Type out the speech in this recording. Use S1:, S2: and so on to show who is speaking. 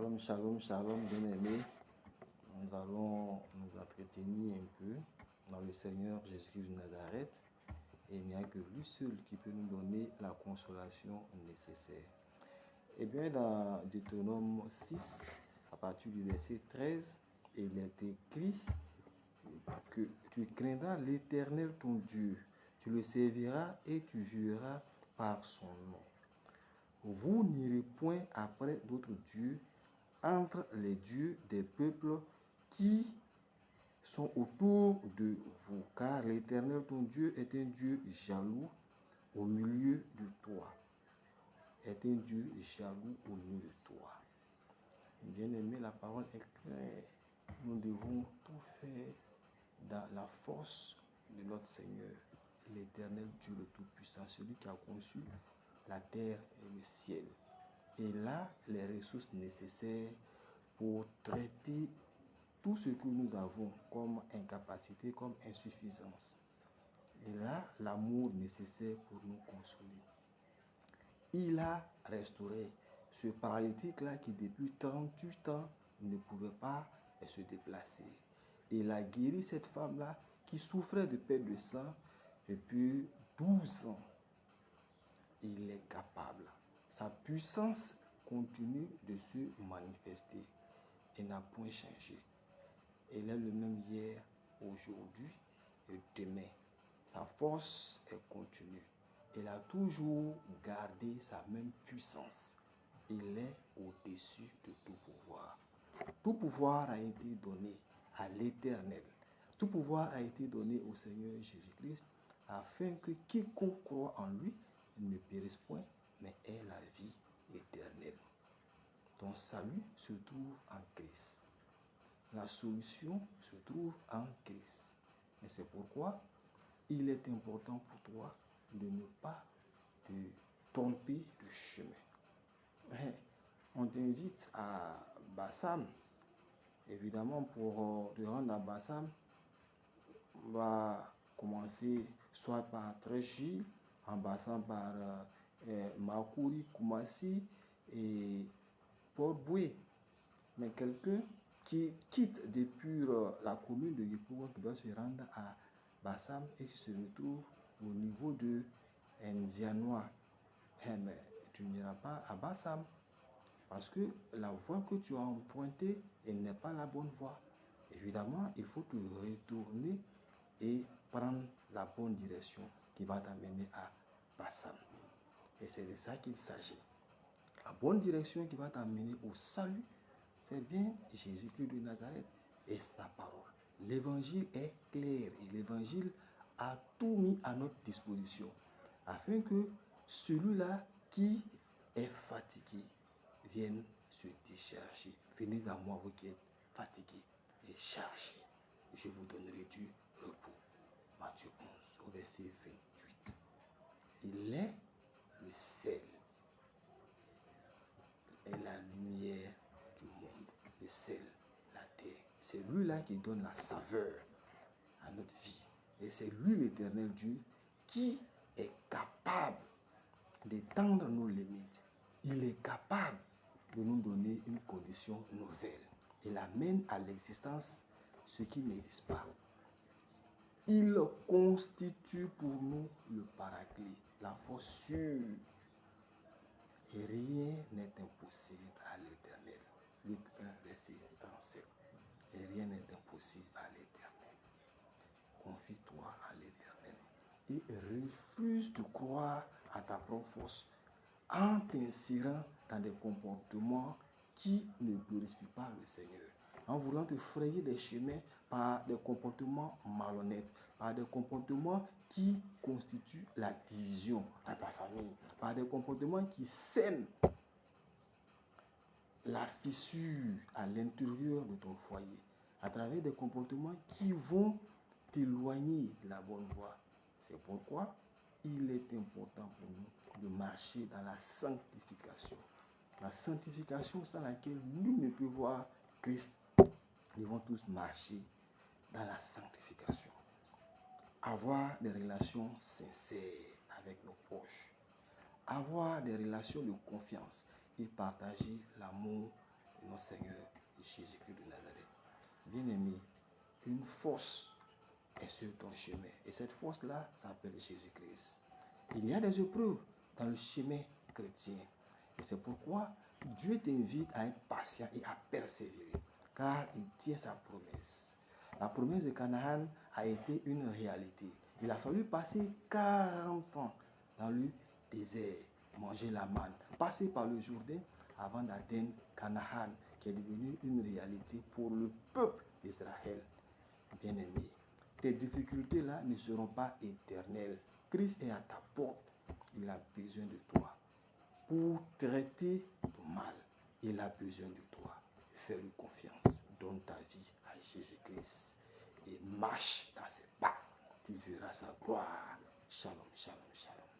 S1: Shalom, shalom, shalom, bien-aimés. Nous allons nous entretenir un peu dans le Seigneur Jésus-Christ de Nazareth. Et il n'y a que lui seul qui peut nous donner la consolation nécessaire. Et bien, dans Deutéronome 6, à partir du verset 13, il est écrit que tu craindras l'Éternel ton Dieu. Tu le serviras et tu jureras par son nom. Vous n'irez point après d'autres dieux entre les dieux des peuples qui sont autour de vous, car l'Éternel ton Dieu est un Dieu jaloux au milieu de toi. Est un Dieu jaloux au milieu de toi. Bien-aimé, la parole est claire. Nous devons tout faire dans la force de notre Seigneur, l'Éternel Dieu le Tout-Puissant, celui qui a conçu la terre et le ciel. Et là, les ressources nécessaires pour traiter tout ce que nous avons comme incapacité, comme insuffisance. Et là, l'amour nécessaire pour nous consoler. Il a restauré ce paralytique-là qui depuis 38 ans ne pouvait pas se déplacer. Il a guéri cette femme-là qui souffrait de perte de sang depuis 12 ans. Il est capable. Sa puissance continue de se manifester. Il n'a point changé. Il est le même hier, aujourd'hui et demain. Sa force est continue. Il a toujours gardé sa même puissance. Il est au-dessus de tout pouvoir. Tout pouvoir a été donné à l'Éternel. Tout pouvoir a été donné au Seigneur Jésus-Christ afin que quiconque croit en lui ne périsse point, mais ait la vie éternelle. Ton salut se trouve en Christ. La solution se trouve en Christ. Et c'est pourquoi il est important pour toi de ne pas te tromper de chemin. On t'invite à Bassam. Évidemment, pour te rendre à Bassam, on va commencer soit par Tréchi, en passant par Makouri, Koumassi et Port-Boué. Mais quelqu'un qui quitte depuis la commune de Yopougon, qui doit se rendre à Bassam et qui se retrouve au niveau de Nzianois, mais tu n'iras pas à Bassam parce que la voie que tu as empruntée, elle n'est pas la bonne voie. Évidemment, il faut te retourner et prendre la bonne direction qui va t'amener à Bassam. Et c'est de ça qu'il s'agit. La bonne direction qui va t'amener au salut, c'est bien Jésus-Christ de Nazareth et sa parole. L'évangile est clair et l'évangile a tout mis à notre disposition afin que celui-là qui est fatigué vienne se décharger. Venez à moi, vous qui êtes fatigués et chargés. Je vous donnerai du repos. Matthieu 11, au verset 28. Il est le sel et la lumière du monde. Le sel, la terre. C'est lui-là qui donne la saveur à notre vie. Et c'est lui, l'Éternel Dieu, qui est capable d'étendre nos limites. Il est capable de nous donner une condition nouvelle. Il amène à l'existence ce qui n'existe pas. Il constitue pour nous le paraclet, la force sûre. Et rien n'est impossible à l'Éternel. Luc 1, verset 37. Et rien n'est impossible à l'Éternel. Confie-toi à l'Éternel. Et refuse de croire à ta propre force en t'insérant dans des comportements qui ne glorifient pas le Seigneur. En voulant te frayer des chemins par des comportements malhonnêtes, par des comportements qui constituent la division à ta famille, par des comportements qui sèment la fissure à l'intérieur de ton foyer, à travers des comportements qui vont t'éloigner de la bonne voie. C'est pourquoi il est important pour nous de marcher dans la sanctification. La sanctification sans laquelle nul ne peut voir Christ. Nous devons tous marcher dans la sanctification. Avoir des relations sincères avec nos proches. Avoir des relations de confiance et partager l'amour de notre Seigneur Jésus-Christ de Nazareth. Bien-aimé, une force est sur ton chemin. Et cette force-là s'appelle Jésus-Christ. Il y a des épreuves dans le chemin chrétien. Et c'est pourquoi Dieu t'invite à être patient et à persévérer. Car il tient sa promesse. La promesse de Canaan a été une réalité. Il a fallu passer 40 ans dans le désert, manger la manne, passer par le Jourdain avant d'atteindre Canaan, qui est devenu une réalité pour le peuple d'Israël. Bien-aimé, tes difficultés-là ne seront pas éternelles. Christ est à ta porte. Il a besoin de toi pour traiter ton mal. Il a besoin de toi. Fais-lui confiance. Donne ta vie à Jésus-Christ et marche dans ses pas. Tu verras sa gloire. Shalom, shalom, shalom.